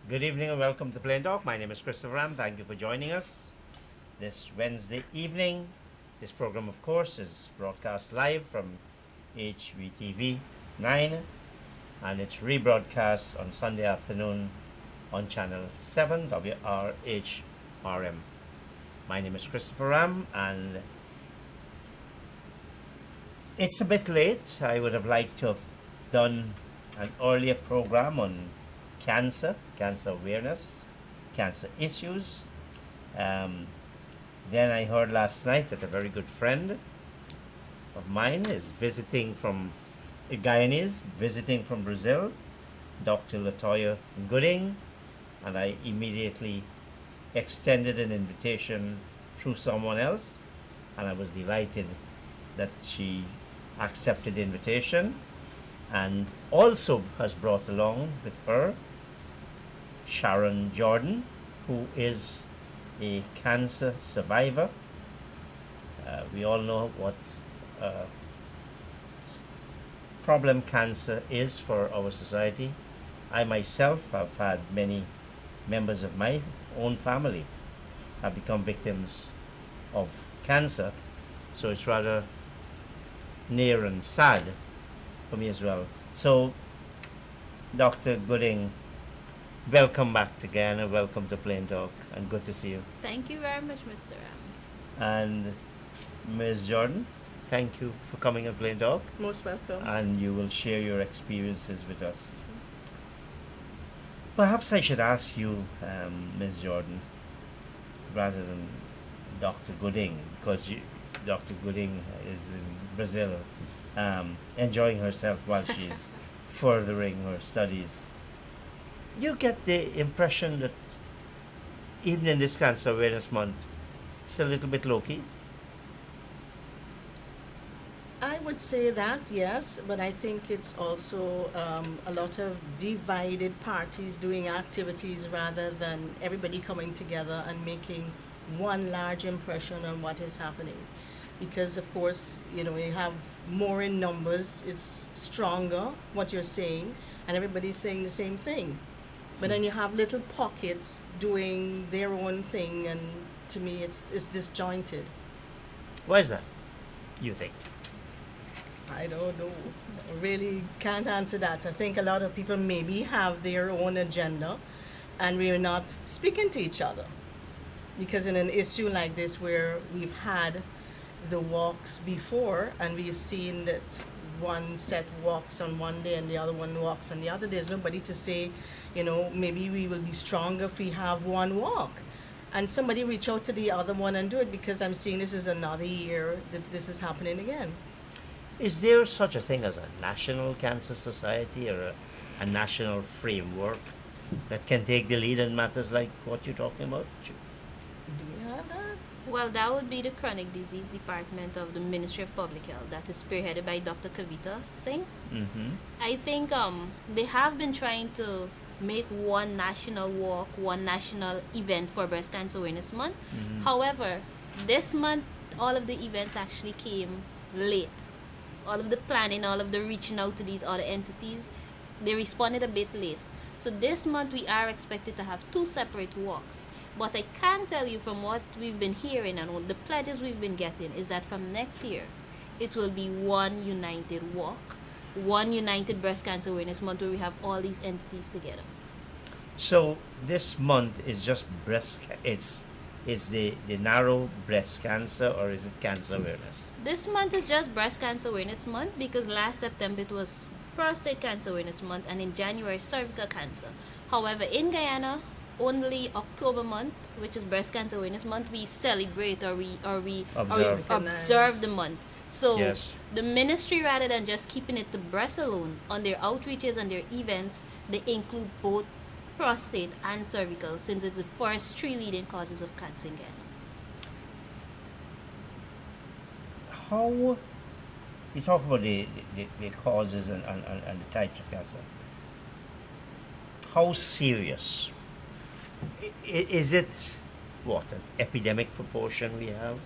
Good evening and welcome to Plain Talk. My name is Christopher Ram. Thank you for joining us this Wednesday evening. This program, of course, is broadcast live from HVTV 9 and it's rebroadcast on Sunday afternoon on Channel 7 WRHRM. My name is Christopher Ram and it's a bit late. I would have liked to have done an earlier program on cancer awareness, cancer issues. Then I heard last night that a very good friend of mine is visiting from a Guyanese, visiting from Brazil, Dr. Gooding, and I immediately extended an invitation through someone else, and I was delighted that she accepted the invitation and also has brought along with her Sharon Jordon, who is a cancer survivor. We all know what problem cancer is for our society. I myself have had many members of my own family have become victims of cancer, so it's rather near and sad for me as well. So, Dr. Gooding, welcome back again and welcome to Plain Talk and good to see you. Thank you very much, Mr. Ram. And Ms. Jordan, thank you for coming on Plain Talk. Most welcome. And you will share your experiences with us. Perhaps I should ask you, Ms. Jordan, rather than Dr. Gooding, because Dr. Gooding is in Brazil, enjoying herself while she's furthering her studies. You get the impression that even in this Cancer Awareness Month, it's a little bit low-key? I would say that, yes, but I think it's also a lot of divided parties doing activities rather than everybody coming together and making one large impression on what is happening. Because, of course, you have more in numbers, it's stronger, what you're saying, and everybody's saying the same thing. But then you have little pockets doing their own thing, and to me it's disjointed. Why is that, you think? I don't know. I really can't answer that. I think a lot of people maybe have their own agenda and we're not speaking to each other. Because in an issue like this where we've had the walks before and we've seen that one set walks on one day and the other one walks on the other, there's nobody to say, maybe we will be stronger if we have one walk. And somebody reach out to the other one and do it, because I'm seeing this is another year that this is happening again. Is there such a thing as a national cancer society or a national framework that can take the lead in matters like what you're talking about? Do we have that? Well, that would be the Chronic Disease Department of the Ministry of Public Health that is spearheaded by Dr. Kavita Singh. Mm-hmm. I think they have been trying to make one national walk, one national event for Breast Cancer Awareness Month. Mm-hmm. However, this month, all of the events actually came late. All of the planning, all of the reaching out to these other entities, they responded a bit late. So this month we are expected to have 2 separate walks. But I can tell you from what we've been hearing and the pledges we've been getting is that from next year, it will be one united walk, one united Breast Cancer Awareness Month where we have all these entities together. So this month is just it's the narrow breast cancer, or is it cancer awareness? This month is just Breast Cancer Awareness Month because last September it was Prostate Cancer Awareness Month and in January cervical cancer. However, in Guyana, only October month, which is Breast Cancer Awareness Month, we celebrate or we observe the month. So yes. The ministry, rather than just keeping it to breast alone, on their outreaches and their events, they include both prostate and cervical, since it's the first 3 leading causes of cancer in Guyana. How you talk about the causes and the types of cancer? How serious is it? What, an epidemic proportion we have?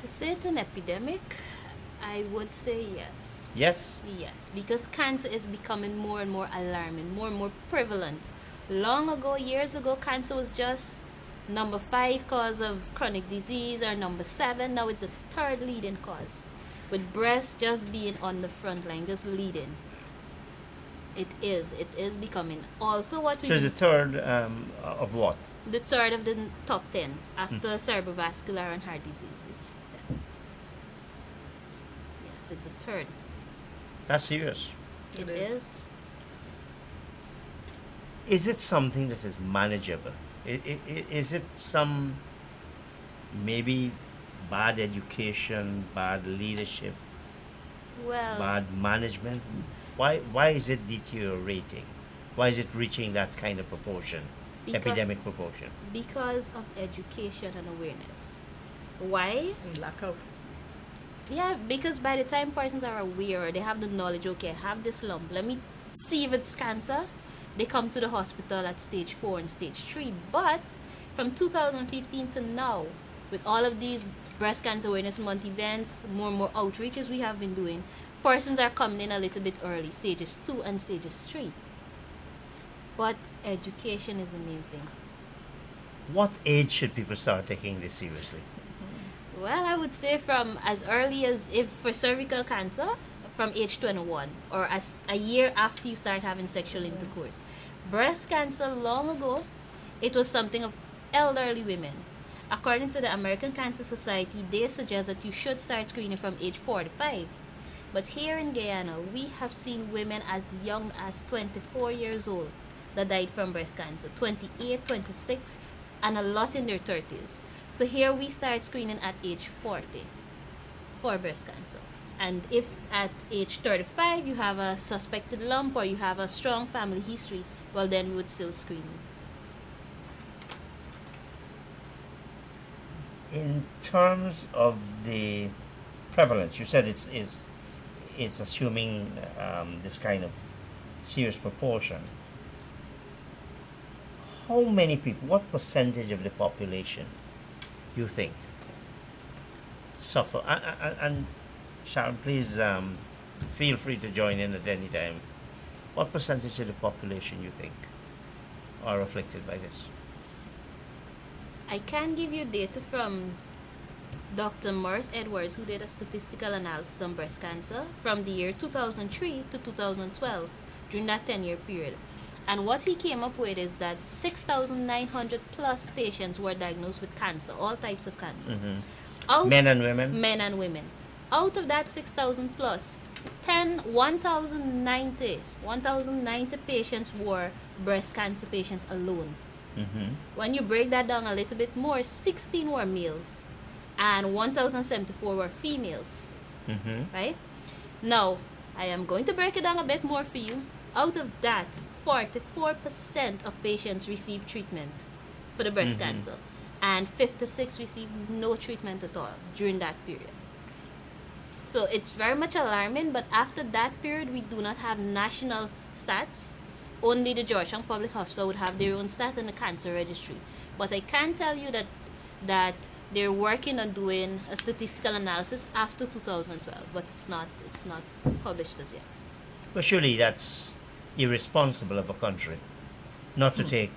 To say it's an epidemic, I would say yes. Yes? Yes, because cancer is becoming more and more alarming, more and more prevalent Long ago, years ago, cancer was just number 5 cause of chronic disease, or number 7. Now it's the 3rd leading cause, with breast just being on the front line, just leading. It is becoming. Also, what we So it's the third of what? the 3rd of the top 10 after cerebrovascular and heart disease. It's 10. Yes, it's the 3rd. That's serious. It It is. is. Is it something that is manageable? Is it some maybe bad education, bad leadership, Well, bad management? Why is it deteriorating? Why is it reaching that kind of proportion, Because- epidemic proportion? because of education and awareness. Why? Lack of. Yeah, because by the time persons are aware, or they have the knowledge, okay, I have this lump, let me see if it's cancer, they come to the hospital at stage 4 and stage 3. But from 2015 to now, with all of these breast cancer awareness month events, more and more outreaches we have been doing, persons are coming in a little bit early, stages 2 and stages 3. But education is the main thing. What age should people start taking this seriously? Well, I would say from as early as, if for cervical cancer, from age 21, or as a year after you start having sexual intercourse. Breast cancer, long ago, it was something of elderly women. According to the American Cancer Society, they suggest that you should start screening from age 45. But here in Guyana, we have seen women as young as 24 years old that died from breast cancer, 28, 26, and a lot in their 30s. So here we start screening at age 40 for breast cancer. And if at age 35 you have a suspected lump or you have a strong family history, well, then we would still screen you. In terms of the prevalence, you said it's assuming this kind of serious proportion. How many people, what percentage of the population you think suffer? And Sharon, please feel free to join in at any time. What percentage of the population you think are afflicted by this? I can give you data from Dr. Morris Edwards, who did a statistical analysis on breast cancer from the year 2003 to 2012, during that 10-year period. And what he came up with is that 6,900 plus patients were diagnosed with cancer, all types of cancer. Men and women? Men and women. Out of that 6,000 plus, 1,090 patients were breast cancer patients alone. When you break that down a little bit more, 16 were males and 1,074 were females. Right? Now, I am going to break it down a bit more for you. Out of that, 44% of patients received treatment for the breast cancer, and 56 received no treatment at all during that period. So it's very much alarming, but after that period, we do not have national stats. Only the Georgetown Public Hospital would have their own stat in the cancer registry. But I can tell you that they're working on doing a statistical analysis after 2012, but it's not published as yet. Well, surely that's irresponsible of a country not to take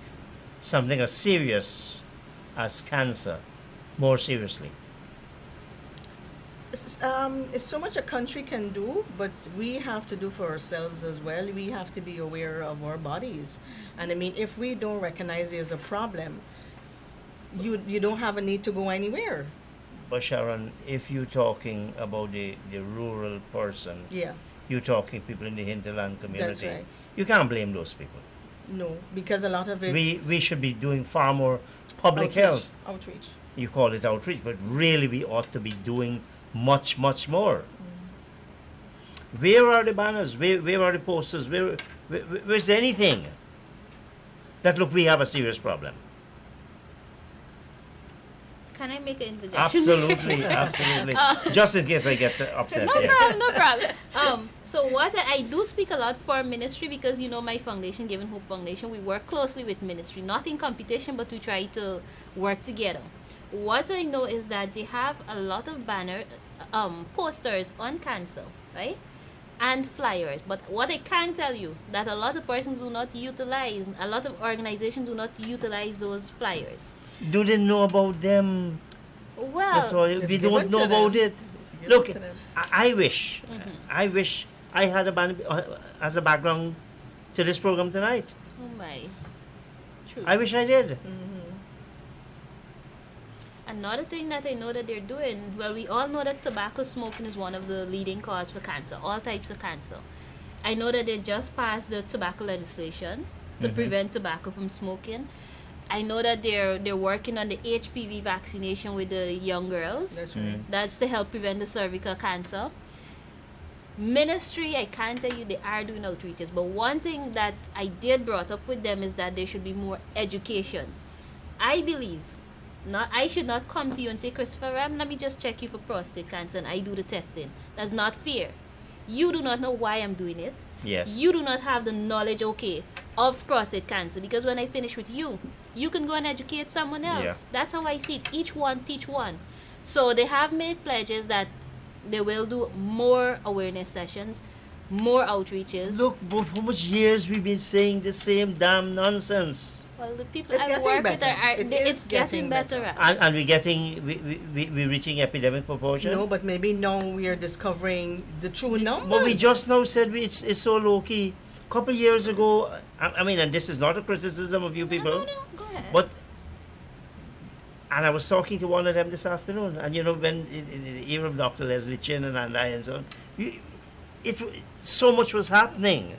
something as serious as cancer more seriously. It's so much a country can do, but we have to do for ourselves as well. We have to be aware of our bodies. And I mean, if we don't recognize there's a problem, you don't have a need to go anywhere. But Sharon, if you're talking about the rural person, Yeah, you're talking people in the hinterland community, that's right. you can't blame those people. No, because a lot of it... We should be doing far more public health. Outreach. You call it outreach, but really we ought to be doing much, much more. Where are the banners? Where are the posters? Where's anything that, look, we have a serious problem? Can I make an interjection? Absolutely, absolutely. Just in case I get upset. No yes. problem, no problem. So what I do speak a lot for ministry, because you know my foundation, Given Hope Foundation, we work closely with ministry, not in competition, but we try to work together. What I know is that they have a lot of banner posters on cancer, right? and flyers. But what I can tell you, that a lot of persons do not utilize, a lot of organizations do not utilize those flyers. Do they know about them? That's Well, all. It's We given don't know to about them. it. It's given Look, to them. I wish, I wish I had a band as a background to this program tonight. oh my. True. I wish I did. Another thing that I know that they're doing, well, we all know that tobacco smoking is one of the leading cause for cancer, all types of cancer. I know that they just passed the tobacco legislation to prevent tobacco from smoking. I know that they're working on the HPV vaccination with the young girls. That's right. That's to help prevent the cervical cancer. Ministry, I can't tell you they are doing outreaches, but one thing that I did brought up with them is that there should be more education. I believe, I should not come to you and say, Christopher Ram, let me just check you for prostate cancer and I do the testing. That's not fair. You do not know why I'm doing it. Yes. You do not have the knowledge, of prostate cancer, because when I finish with you, you can go and educate someone else. Yeah. That's how I see it. Each one teach one. So they have made pledges that they will do more awareness sessions, more outreaches. Look, but how much years we've been saying the same damn nonsense. Well, the people It's I getting work with better. it's getting better. And we're reaching epidemic proportion. No, but maybe now we are discovering the true numbers. But we just now said it's so low key. A couple of years ago, I mean, and this is not a criticism of you people, No, go ahead. but and I was talking to one of them this afternoon, and you know, when in the era of Dr. Leslie Chin and I and so on, so much was happening.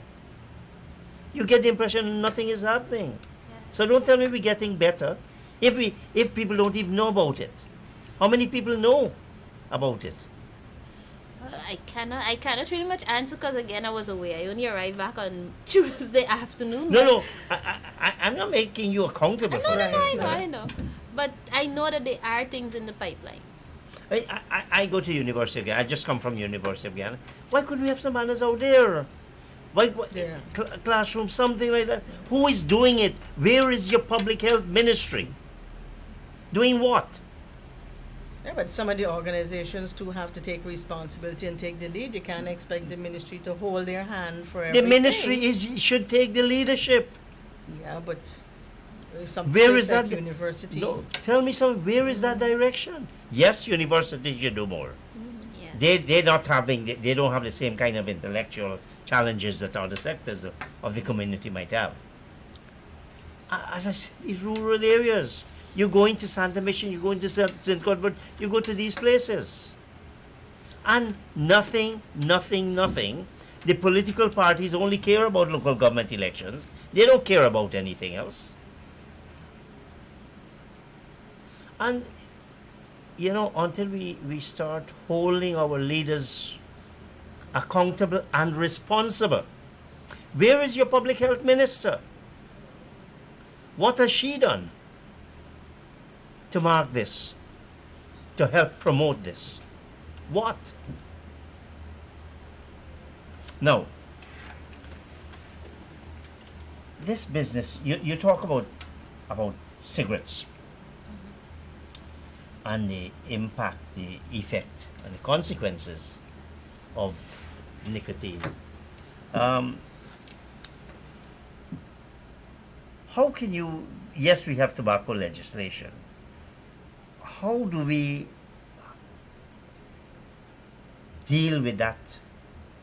You get the impression nothing is happening. So don't tell me we're getting better if people don't even know about it. How many people know about it? Well, I cannot really much answer because again I was away. I only arrived back on Tuesday afternoon. No, I'm not making you accountable No, for no, it. no, I know. But I know that there are things in the pipeline. I go to University of Ghana. I just come from University of Ghana. Why couldn't we have some manners out there? Why Yeah. classroom, something like that? Who is doing it? Where is your public health ministry? Doing what? Yeah, but some of the organizations too have to take responsibility and take the lead. You can't expect the ministry to hold their hand for The everything. ministry should take the leadership. Yeah, but some Where place is like that? university. No, tell me some. Where is that direction? Yes, universities should do more. Yes. They don't have the same kind of intellectual challenges that other sectors of the community might have. As I said, these rural areas. You go into Santa Mission, you go into St. Cuthbert, you go to these places. And nothing. The political parties only care about local government elections. They don't care about anything else. And, you know, until we start holding our leaders accountable and responsible. Where is your public health minister? What has she done to mark this, to help promote this? What? Now, this business, you talk about cigarettes and the impact, the effect, and the consequences of nicotine. How can you, yes, we have tobacco legislation. How do we deal with that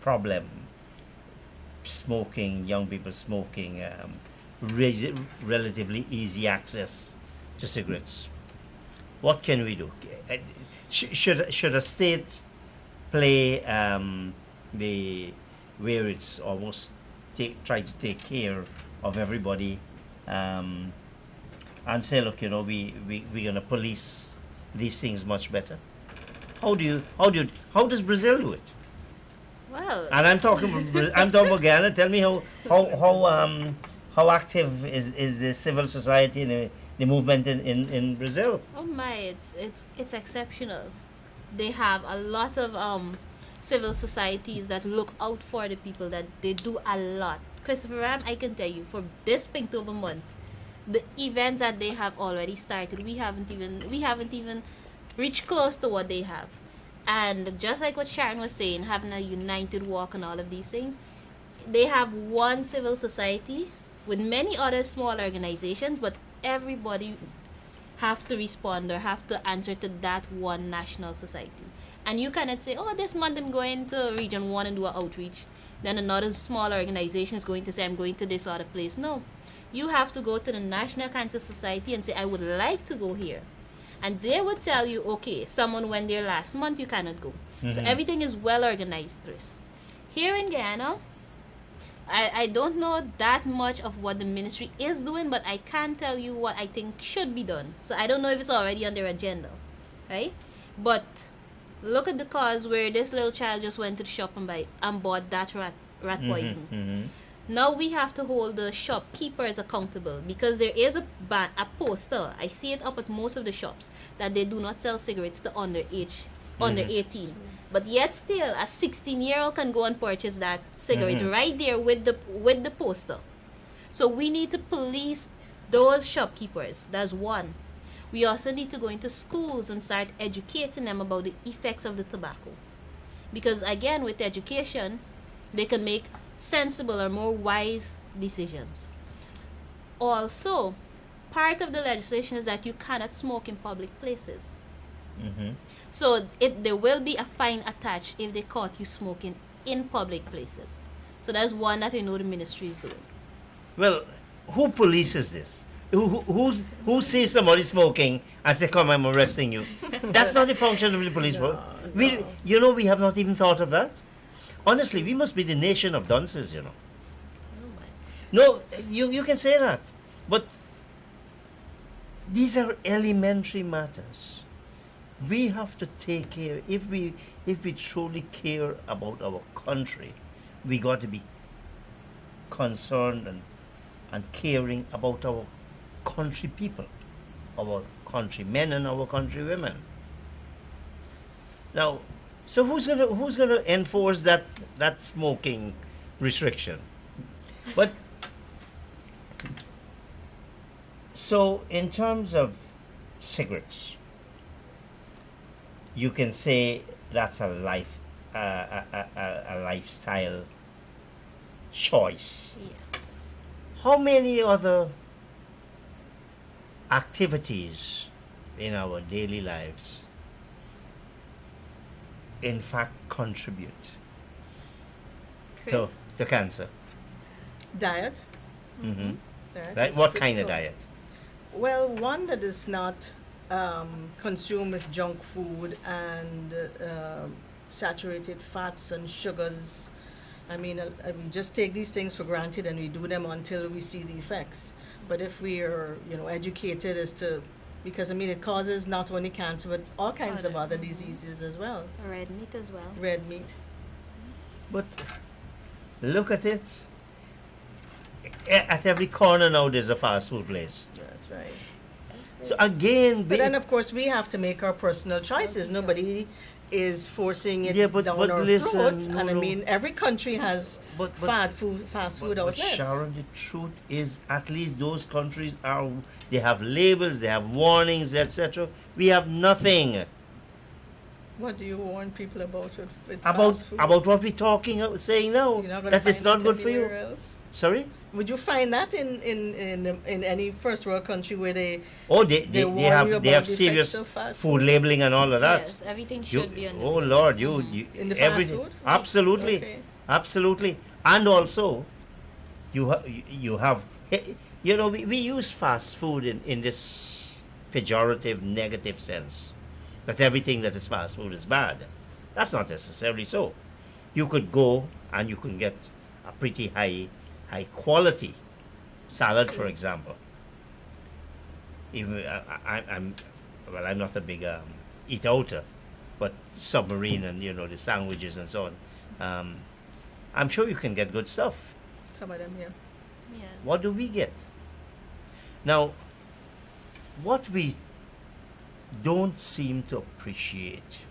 problem? Smoking, young people smoking, relatively easy access to cigarettes. What can we do? Should a state play where it's almost try to take care of everybody and say, look, you know, we're gonna police these things much better? How does Brazil do it? Well, And I'm talking about Ghana. Tell me how active is the civil society and the movement in Brazil? oh my, it's exceptional. They have a lot of civil societies that look out for the people, that they do a lot. Christopher Ram, I can tell you, for this Pinktober month, the events that they have already started, we haven't even reached close to what they have. And just like what Sharon was saying, having a united walk and all of these things, they have one civil society with many other small organizations, but everybody have to respond or have to answer to that one national society. And you cannot say, oh, this month I'm going to region 1 and do an outreach. Then another small organization is going to say, I'm going to this other place. No. You have to go to the National Cancer Society and say, I would like to go here. And they would tell you, okay, someone went there last month, you cannot go. So everything is well organized, Chris. Here in Guyana, I don't know that much of what the ministry is doing, but I can tell you what I think should be done. So I don't know if it's already on their agenda, right? But look at the cause where this little child just went to the shop and bought that rat poison. Now we have to hold the shopkeepers accountable, because there is a poster, I see it up at most of the shops, that they do not sell cigarettes to under 18. But yet still, a 16-year-old can go and purchase that cigarette right there with the poster. So we need to police those shopkeepers. That's one. We also need to go into schools and start educating them about the effects of the tobacco. Because again, with education, they can make sensible or more wise decisions. Also, part of the legislation is that you cannot smoke in public places. So there will be a fine attached if they caught you smoking in public places. So that's one that I know the ministry is doing. Well, who polices this? Who sees somebody smoking and say, come, I'm arresting you? That's not the function of the police. We have not even thought of that. Honestly, we must be the nation of dunces, No, you can say that. But these are elementary matters. We have to take care. If we truly care about our country, we got to be concerned and caring about our country people, our countrymen and our countrywomen. Now, so who's gonna enforce that smoking restriction? But so in terms of cigarettes, you can say that's a lifestyle choice. Yes. How many other activities in our daily lives in fact contribute to cancer? Diet. Right? Diet What kind of diet? Well, one that is not consumed with junk food and saturated fats and sugars. I mean, we just take these things for granted and we do them until we see the effects. But if we are, educated as to, because it causes not only cancer but all kinds of other diseases as well. Red meat as well. Red meat. But look at it. At every corner now there's a fast food place. That's right. So again, but then of course we have to make our personal choices. Nobody is forcing it down our throat. And every country has fast food outlets. But Sharon, the truth is, at least those countries they have labels, they have warnings, etc. We have nothing. What do you warn people about with about fast food? About what we're saying now, that it's not good for you. Else? Sorry? Would you find that in any first world country where they have serious food labeling and all of that? Yes, everything should be on the Lord, in the fast food? Absolutely. Okay. Absolutely. And also you have we use fast food in this pejorative, negative sense, that everything that is fast food is bad. That's not necessarily so. You could go and you can get a pretty high quality salad, for example. Even I'm not a big eat-outer, but Submarine and the sandwiches and so on. I'm sure you can get good stuff. Some of them, yeah. Yeah. What do we get? Now, what we don't seem to appreciate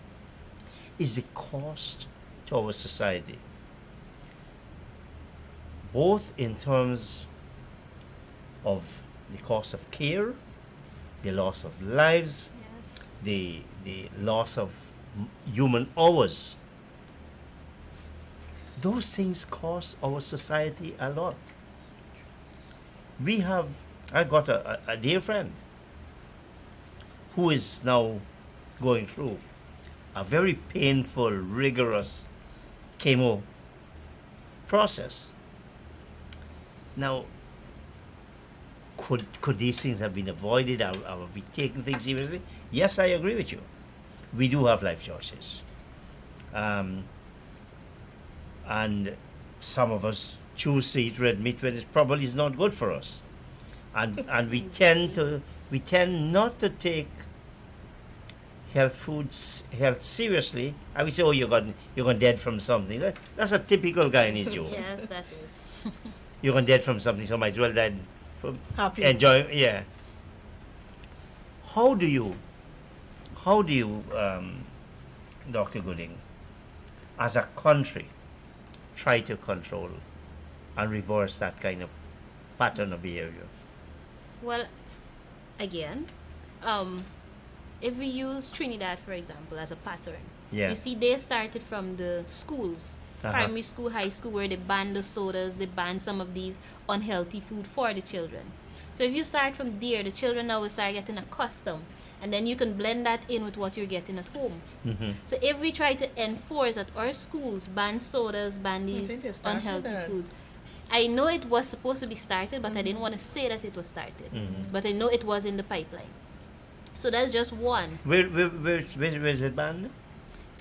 is the cost to our society, both in terms of the cost of care, the loss of lives, Yes. the loss of human hours. Those things cost our society a lot. I got a dear friend who is now going through a very painful, rigorous chemo process. Now, could these things have been avoided? Are we taking things seriously? Yes, I agree with you. We do have life choices. And some of us choose to eat red meat when it probably is not good for us. And we tend not to take health seriously. And we say, oh, you're gone dead from something. That's a typical Guyanese joke. Yes, that is. You're gone dead from something, so might as well die from Happy. enjoy. Yeah. How do you, Dr. Gooding, as a country, try to control and reverse that kind of pattern of behavior? Well, again, if we use Trinidad, for example, as a pattern, Yeah. you see they started from the schools, primary school, high school, where they banned the sodas, they banned some of these unhealthy food for the children. So if you start from there, the children now will start getting accustomed, and then you can blend that in with what you're getting at home. Mm-hmm. So if we try to enforce at our schools, ban sodas, ban these think they've started unhealthy that. foods. I know it was supposed to be started, but I didn't want to say that it was started. Mhm. But I know it was in the pipeline. So that's just one. Where is it banned?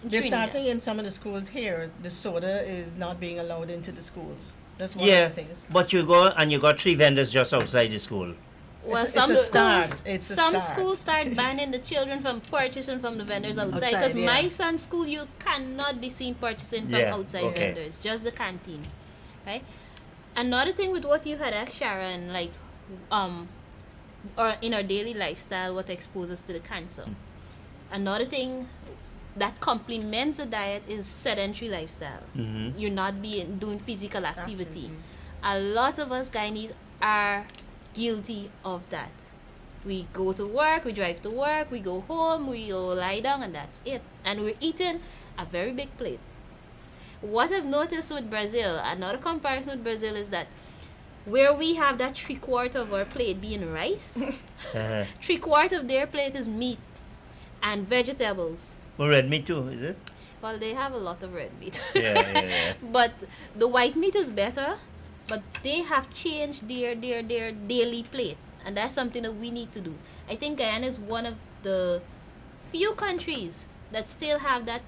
They're Trinidad. starting in some of the schools here. The soda is not being allowed into the schools. That's one Yeah, of the things. but you go and you got 3 vendors just outside the school. Well, It's a some start. schools, It's a some start. schools start banning the children from purchasing from the vendors outside. Outside, Because yeah. my son's school, you cannot be seen purchasing from Yeah, outside okay. vendors, just the canteen, right? Another thing with what you had asked, Sharon, like, or in our daily lifestyle, what exposes to the cancer. Another thing that complements the diet is sedentary lifestyle. Mm-hmm. You're not doing physical activity. Activities. A lot of us Guyanese are guilty of that. We go to work, we drive to work, we go home, we go lie down, and that's it. And we're eating a very big plate. What I've noticed with Brazil, another comparison with Brazil, is that where we have that 3/4 of our plate being rice, 3/4 of their plate is meat and vegetables. Well, red meat too, is it? Well, they have a lot of red meat. Yeah. But the white meat is better, but they have changed their daily plate, and that's something that we need to do. I think Guyana is one of the few countries that still have that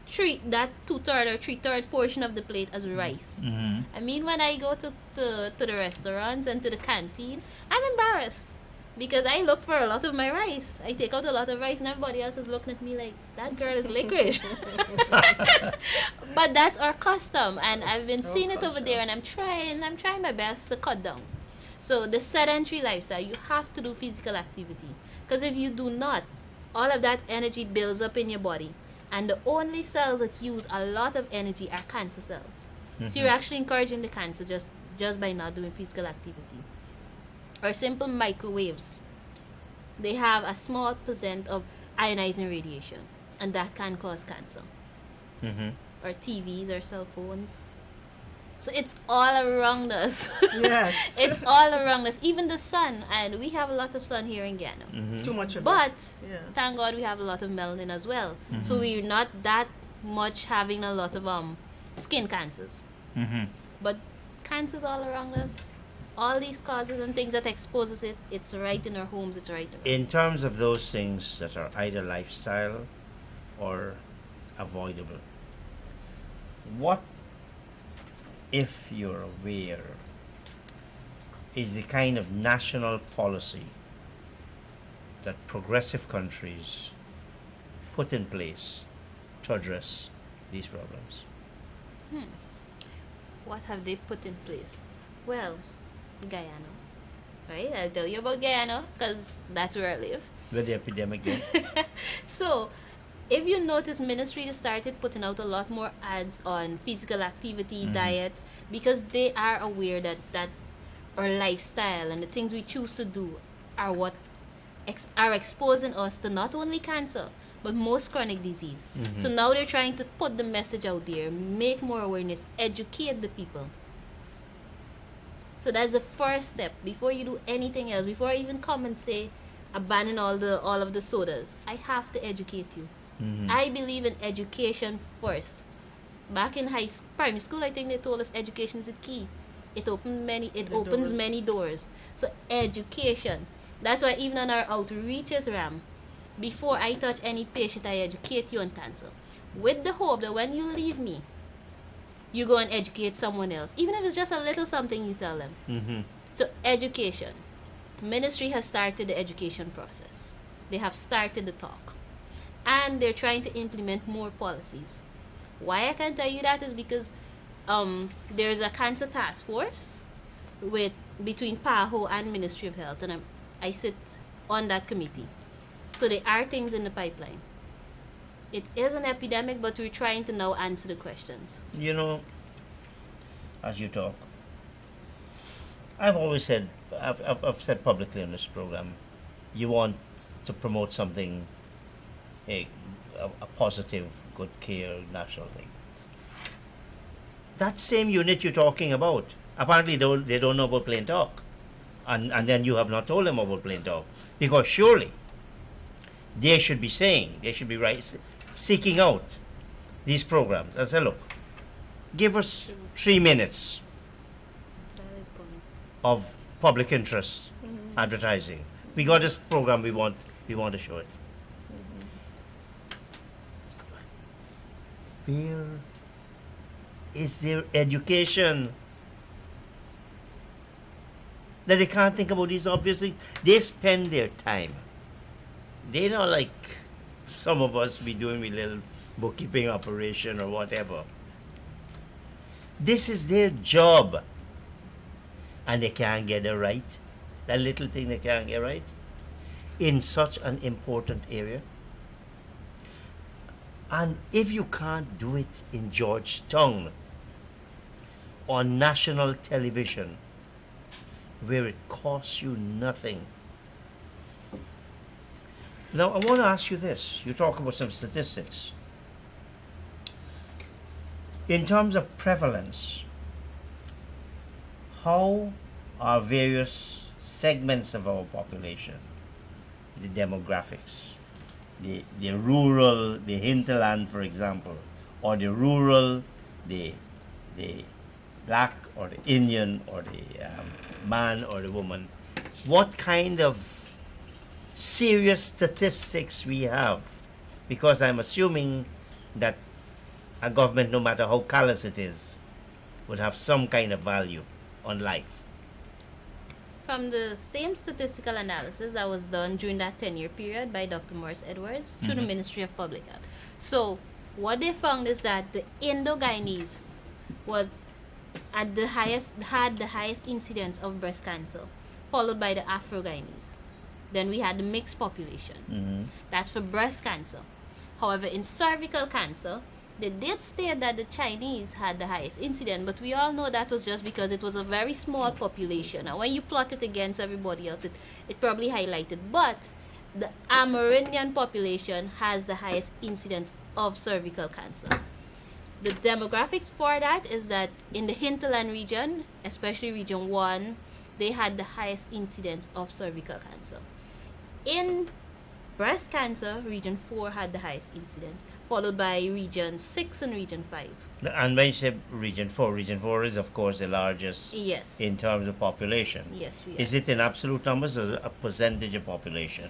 2/3 or 3/3 portion of the plate as rice. Mm-hmm. I mean, when I go to the restaurants and to the canteen, I'm embarrassed because I look for a lot of my rice. I take out a lot of rice, and everybody else is looking at me like, that girl is licorice. But that's our custom, and I've been seeing it over culture. there, and I'm trying my best to cut down. So the sedentary lifestyle, you have to do physical activity, because if you do not, all of that energy builds up in your body, and the only cells that use a lot of energy are cancer cells. So you're actually encouraging the cancer just by not doing physical activity. Or simple microwaves. They have a small percent of ionizing radiation, and that can cause cancer. Mm-hmm. Or TVs or cell phones. So it's all around us. Yes. It's all around us. Even the sun, and we have a lot of sun here in Ghana. Mm-hmm. Too much of But it. Yeah. thank God we have a lot of melanin as well. So we're not that much having a lot of skin cancers. Mm-hmm. But cancer's all around us. All these causes and things that exposes it, it's right in our homes, it's right around. In terms of those things that are either lifestyle or avoidable, what, if you're aware, is the kind of national policy that progressive countries put in place to address these problems? What have they put in place? Well, Guyana. Right? I'll tell you about Guyana because that's where I live. With the epidemic there? So, if you notice, ministry started putting out a lot more ads on physical activity, diet, because they are aware that our lifestyle and the things we choose to do are what are exposing us to not only cancer but most chronic disease. So now they're trying to put the message out there, make more awareness, educate the people. So that's the first step. Before you do anything else, before I even come and say abandon all of the sodas, I have to educate you. I believe in education first. Back in primary school, I think they told us education is the key. It opens many doors. So education. That's why even on our outreaches, Ram, before I touch any patient, I educate you on cancer, with the hope that when you leave me, you go and educate someone else, even if it's just a little something you tell them. So education. Ministry has started the education process. They have started the talk, and they're trying to implement more policies. Why I can tell you that is because there's a cancer task force between PAHO and Ministry of Health, and I sit on that committee. So there are things in the pipeline. It is an epidemic, but we're trying to now answer the questions. You know, as you talk, I've always said, I've said publicly on this program, you want to promote something, a positive, good care, national thing. That same unit you're talking about, apparently they don't know about plain talk. And then you have not told them about plain talk. Because surely, they should be seeking out these programs and say, look, give us 3 minutes of public interest advertising. We got this program, we want to show it. Where is their education that they can't think about these obvious things? They spend their time. They're not like some of us be doing a little bookkeeping operation or whatever. This is their job. And they can't get it right. That little thing they can't get right in such an important area. And if you can't do it in Georgetown on national television, where it costs you nothing. Now, I want to ask you this. You talk about some statistics. In terms of prevalence, how are various segments of our population, the demographics, the rural, the hinterland, for example, or the rural, the black or the Indian or the man or the woman, what kind of serious statistics we have? Because I'm assuming that a government, no matter how callous it is, would have some kind of value on life. From the same statistical analysis that was done during that 10-year period by Dr. Morris Edwards through the Ministry of Public Health. So what they found is that the Indo-Guyanese had the highest incidence of breast cancer, followed by the Afro-Guyanese. Then we had the mixed population. That's for breast cancer. However, in cervical cancer, they did state that the Chinese had the highest incidence, but we all know that was just because it was a very small population. And when you plot it against everybody else, it probably highlighted. But the Amerindian population has the highest incidence of cervical cancer. The demographics for that is that in the hinterland region, especially region 1, they had the highest incidence of cervical cancer. In breast cancer, region 4 had the highest incidence, followed by region 6 and region 5. And when you say region 4 is of course the largest in terms of population. Yes. Is it in absolute numbers or a percentage of population?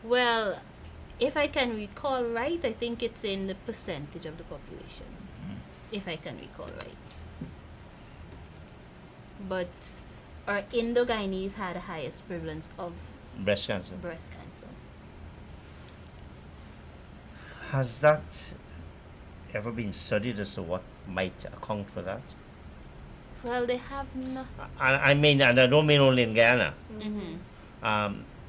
Well, if I can recall right, I think it's in the percentage of the population. If I can recall right. But our Indo-Guyanese had the highest prevalence of breast cancer. Has that ever been studied as to what might account for that? Well, they have not. I mean, and I don't mean only in Guyana.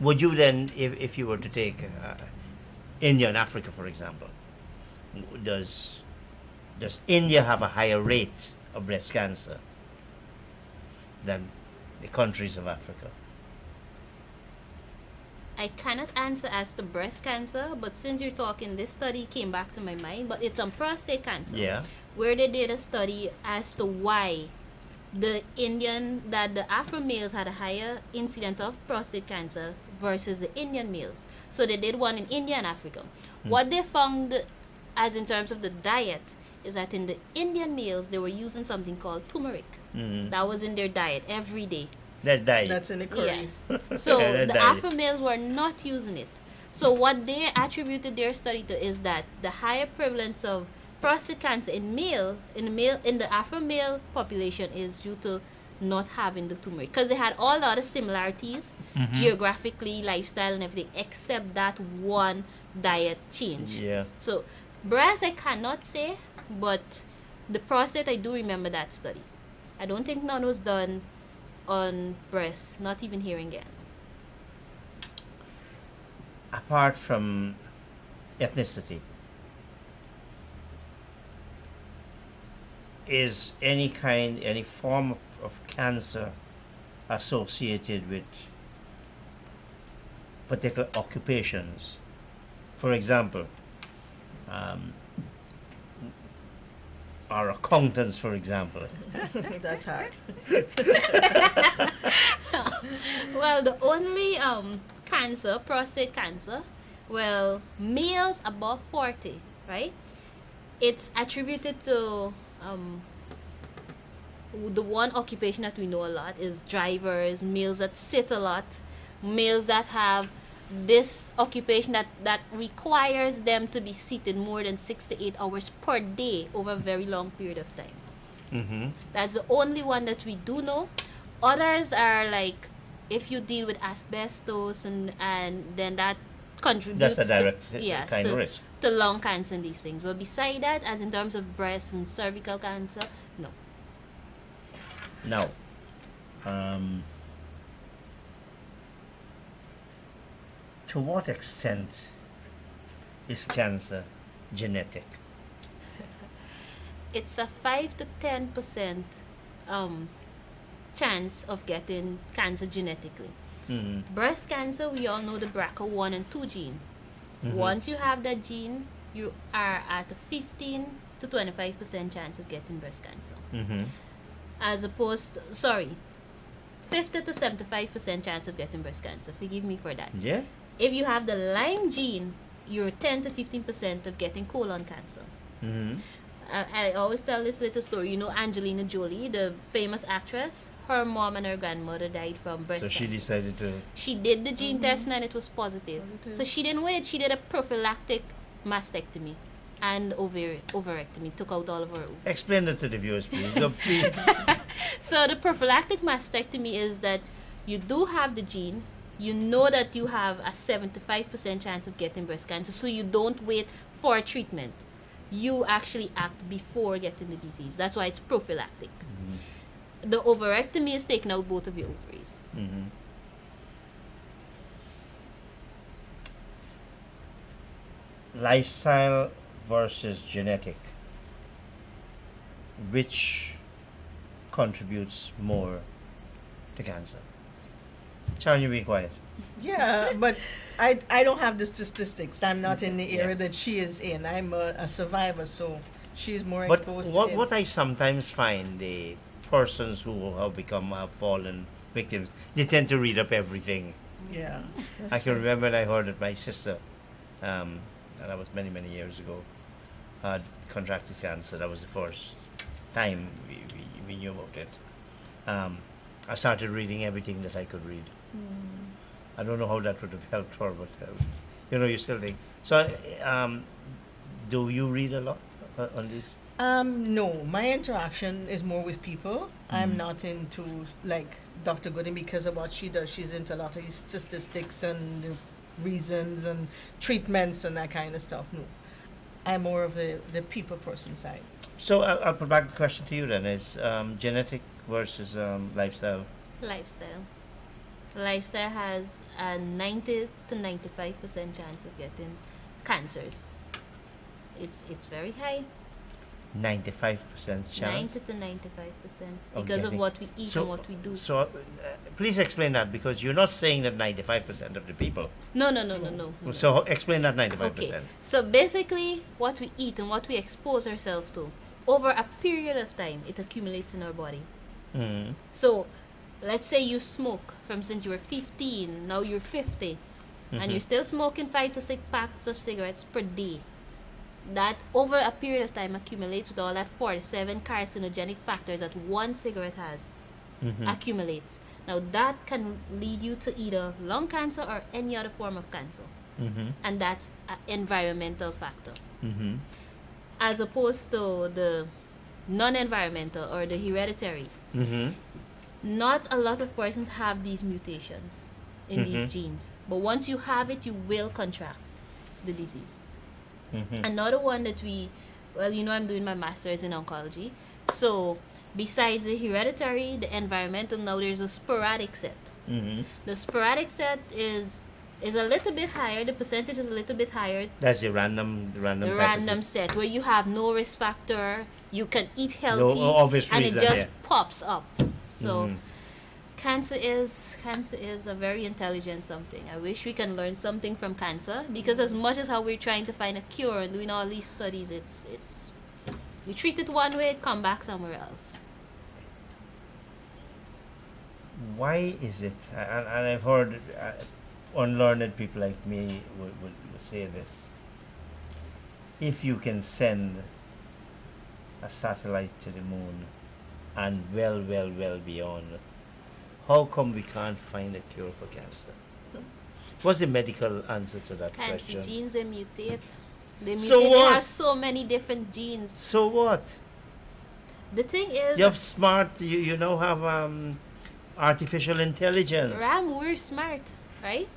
Would you then, if you were to take India and Africa, for example, does India have a higher rate of breast cancer than the countries of Africa? I cannot answer as to breast cancer, but since you're talking, this study came back to my mind. But it's on prostate cancer, Yeah. where they did a study as to why the Afro males had a higher incidence of prostate cancer versus the Indian males. So they did one in India and Africa. What they found, as in terms of the diet, is that in the Indian males they were using something called turmeric. That was in their diet every day. That's diet. That's in the curries. Yes. So That's the diet. Afro males were not using it. So what they attributed their study to is that the higher prevalence of prostate cancer in the Afro male population is due to not having the turmeric, because they had all the other similarities geographically, lifestyle, and everything, except that one diet change. Yeah. So breast I cannot say, but the prostate I do remember that study. I don't think none was done on breast, not even here again. Apart from ethnicity, is any form of cancer associated with particular occupations? For example, our accountants, for example. That's hard. Well, the only cancer, prostate cancer, well, males above 40, right? It's attributed to the one occupation that we know a lot is drivers, males that sit a lot, males that have this occupation that requires them to be seated more than 6 to 8 hours per day over a very long period of time. Mm-hmm. That's the only one that we do know. Others are like if you deal with asbestos and then that contributes That's a direct to risk. to lung cancer and these things. But beside that, as in terms of breast and cervical cancer, no. Now, to what extent is cancer genetic? It's a 5 to 10% chance of getting cancer genetically. Breast cancer, we all know the BRCA1 and 2 gene. Once you have that gene, you are at a 15 to 25% chance of getting breast cancer. As opposed to, 50 to 75% chance of getting breast cancer. Forgive me for that. Yeah. If you have the Lyme gene, you're 10 to 15% of getting colon cancer. I always tell this little story. You know Angelina Jolie, the famous actress? Her mom and her grandmother died from breast So cancer. she decided to. She did the gene test and it was positive. So she didn't wait. She did a prophylactic mastectomy and ovarectomy. Took out all of her ovaries. Explain that to the viewers, please. So please. So the prophylactic mastectomy is that you do have the gene. You know that you have a 75% chance of getting breast cancer. So you don't wait for treatment. You actually act before getting the disease. That's why it's prophylactic. The ovarectomy is taking out both of your ovaries. Lifestyle versus genetic. Which contributes more to cancer? Sharon, you be quiet. Yeah, but I don't have the statistics. I'm not in the area that she is in. I'm a survivor, so she's more But exposed what, to it. what I sometimes find, the persons who have fallen victims, they tend to read up everything. Yeah. I can remember when I heard that my sister, and that was many, many years ago, had contracted cancer. That was the first time we knew about it. I started reading everything that I could read. I don't know how that would have helped her, but you still think. So, do you read a lot on this? No, my interaction is more with people. I'm not into like Dr. Gooding because of what she does. She's into a lot of statistics and the reasons and treatments and that kind of stuff. No, I'm more of the people person side. So I'll put back the question to you then: is genetic versus lifestyle? Lifestyle has a 90 to 95% chance of getting cancers. It's very high. 95% chance 90 to 95% of because of getting- what we eat So- and what we do. So, please explain that, because you're not saying that 95% of the people. No. So explain that Okay. 95%. So basically, what we eat and what we expose ourselves to over a period of time, it accumulates in our body. Mm-hmm. So, let's say you smoke from since you were 15, now you're 50, and you're still smoking 5 to 6 packs of cigarettes per day. That over a period of time accumulates with all that 47 carcinogenic factors that one cigarette has. Mm-hmm. Accumulates. Now that can lead you to either lung cancer or any other form of cancer, Mm-hmm. and that's an environmental factor, Mm-hmm. as opposed to the non-environmental or the hereditary. Mm-hmm. Not a lot of persons have these mutations in these genes, but once you have it, you will contract the disease. Mm-hmm. Another one that I'm doing my master's in oncology. So besides the hereditary, the environmental, now there's a sporadic set. Mm-hmm. The sporadic set is a little bit higher. The percentage is a little bit higher. That's the random The type of random set where you have no risk factor, you can eat healthy, obvious and it reason, just yeah. pops up. So Mhm. cancer is a very intelligent something. I wish we can learn something from cancer, because as much as how we're trying to find a cure and doing all these studies, it's we treat it one way, it come back somewhere else. Why is it? And I've heard unlearned people like me would say this. If you can send a satellite to the moon and well beyond, how come we can't find a cure for cancer? What's the medical answer to that Cancer question? genes, they mutate. They mutate. So They what? have so many different genes. So what? The thing is, You have smart. You now have artificial intelligence. Ram, we're smart, right?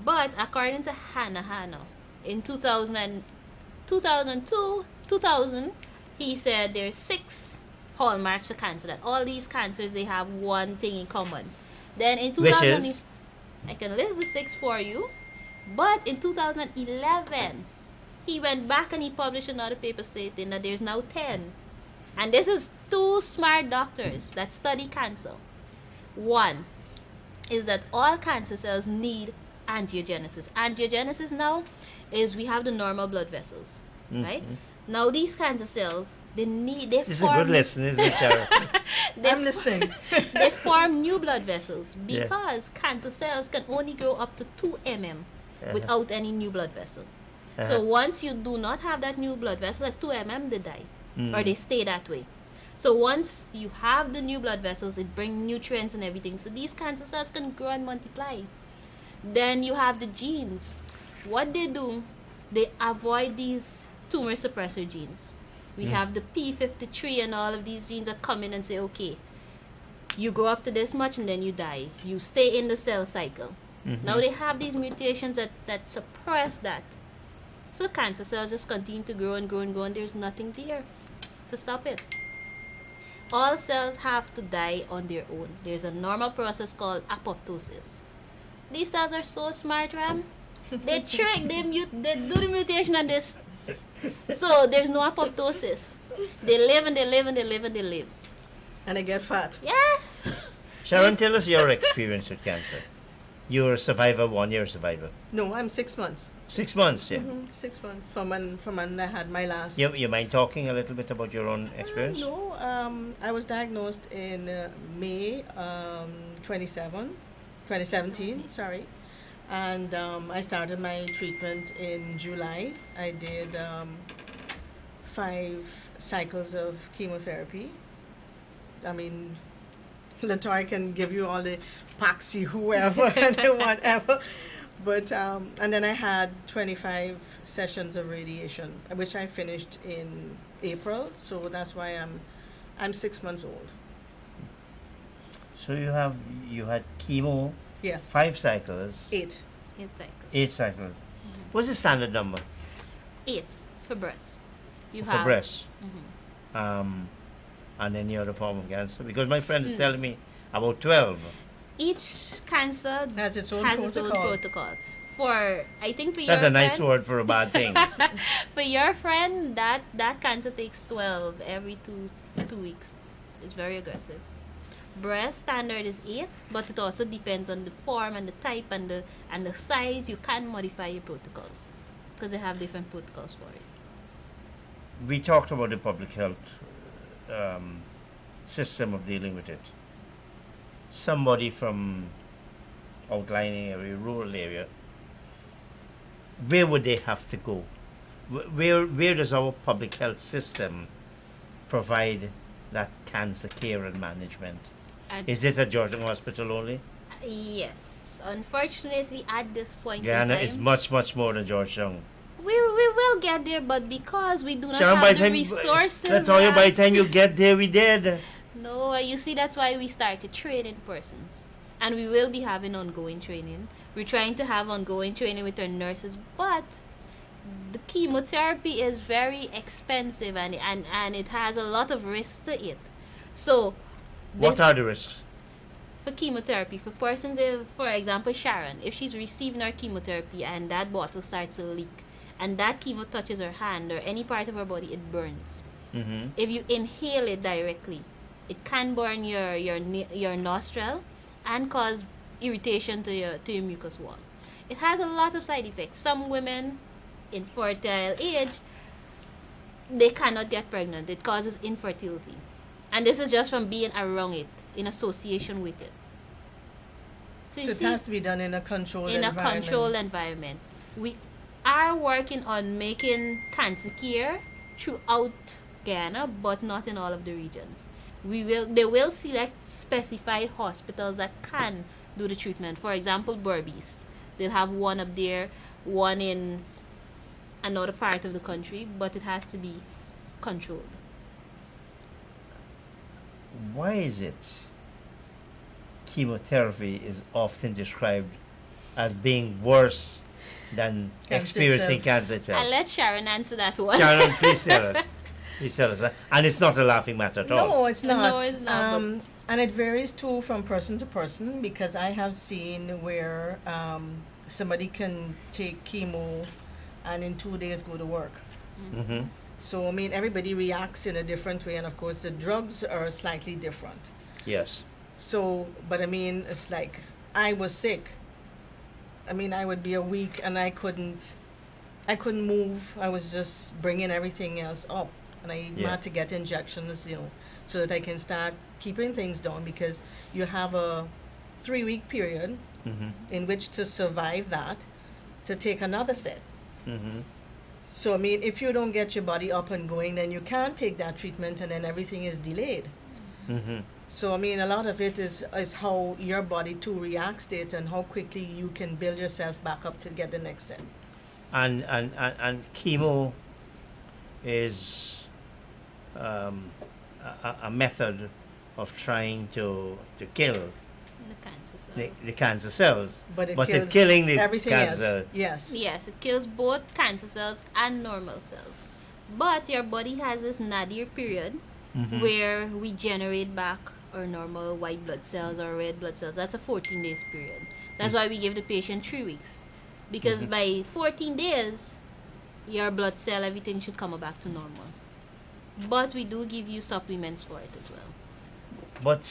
But according to Hannah, in 2000, he said there's 6 hallmarks for cancer. That all these cancers, they have one thing in common. Then in 2000, Which is? I can list the 6 for you. But in 2011, he went back and he published another paper stating that there's now 10. And this is 2 smart doctors that study cancer. One is that all cancer cells need angiogenesis. Angiogenesis now is we have the normal blood vessels, right? Now these cancer cells, they This is a good lesson, isn't it, Sharon? I'm listening. they form new blood vessels because cancer cells can only grow up to 2 mm without any new blood vessel. So once you do not have that new blood vessel at 2 mm, they die or they stay that way. So once you have the new blood vessels, it brings nutrients and everything. So these cancer cells can grow and multiply. Then you have the genes. What they do, they avoid these tumor suppressor genes. We have the P53 and all of these genes that come in and say, okay, you grow up to this much and then you die. You stay in the cell cycle. Now they have these mutations that suppress that. So cancer cells just continue to grow and grow and grow, and there's nothing there to stop it. All cells have to die on their own. There's a normal process called apoptosis. These cells are so smart, Ram. They trick, they do the mutation on this. So there's no apoptosis. They live and they live and they live and they live. And I get fat. Yes. Sharon, tell us your experience with cancer. You're a survivor, 1 year survivor. No, I'm 6 months. 6 months, yeah. 6 months from when I had my last. You mind talking a little bit about your own experience? No, I was diagnosed in May 2017, sorry. And I started my treatment in July. I did 5 cycles of chemotherapy. I mean, Latoya can give you all the Paxi, whoever, and whatever. But, and then I had 25 sessions of radiation, which I finished in April. So that's why I'm 6 months old. So you had chemo, Yes. 5 cycles. 8. 8 cycles. 8 cycles. What's the standard number 8 for breast. You for have breast? And any other form of cancer? Because my friend is telling me about 12. Each cancer Has its own has its own protocol. protocol. I think for That's your a nice friend, word for a bad thing. for your friend, that cancer takes 12 every 2 weeks. It's very aggressive. Breast standard is 8, but it also depends on the form and the type and the size. You can modify your protocols because they have different protocols for it. We talked about the public health system of dealing with it. Somebody from outlying area, rural area, where would they have to go? Where does our public health system provide that cancer care and management? Is it at Georgian Hospital only? Yes. Unfortunately, at this point in Guyana time, is much, much more than Georgetown. we will get there, but because we do not Sharon, by have the the time resources. that's all you. By the time you get there, we dead. No, you see, that's why we started training persons. And we will be having ongoing training. We're trying to have ongoing training with our nurses, but the chemotherapy is very expensive and it has a lot of risks to it. So, What are the risks? for chemotherapy, for persons, if, for example, Sharon, if she's receiving her chemotherapy and that bottle starts to leak, and that chemo touches her hand or any part of her body, it burns. Mm-hmm. If you inhale it directly, it can burn your nostril and cause irritation to your mucous wall. It has a lot of side effects. Some women in fertile age, they cannot get pregnant. It causes infertility. And this is just from being around it, in association with it. So So it has to be done in a controlled environment. controlled environment. We are working on making cancer care throughout Guyana, but not in all of the regions. They will select specified hospitals that can do the treatment. For example, Berbice. They'll have one up there, one in another part of the country, but it has to be controlled. Why is it chemotherapy is often described as being worse than Cancer experiencing itself. cancer itself? I'll let Sharon answer that one. Sharon, please tell us. Please tell us that. And it's not a laughing matter at all. No, it's not. No, it's not, And it varies too from person to person, because I have seen where somebody can take chemo and in 2 days go to work. Mm-hmm. So, I mean, everybody reacts in a different way, and of course, the drugs are slightly different. Yes. So, but I mean, it's like I was sick. I mean, I would be a week and I couldn't move. I was just bringing everything else up, and I had to get injections, so that I can start keeping things down, because you have a 3-week period Mm-hmm. in which to survive that, to take another set. Mm-hmm. So, I mean, if you don't get your body up and going, then you can't take that treatment, and then everything is delayed. Mm-hmm. So, I mean, a lot of it is how your body too reacts to it, and how quickly you can build yourself back up to get the next set. And chemo is a method of trying to kill The cancer cells. the cancer cells, But it it's kills killing the everything cancer. else. Yes. Yes, it kills both cancer cells and normal cells. But your body has this nadir period Mhm. where we generate back our normal white blood cells or red blood cells. That's a 14 days period. That's why we give the patient 3 weeks. Because by 14 days, your blood cell, everything should come back to normal. But we do give you supplements for it as well. But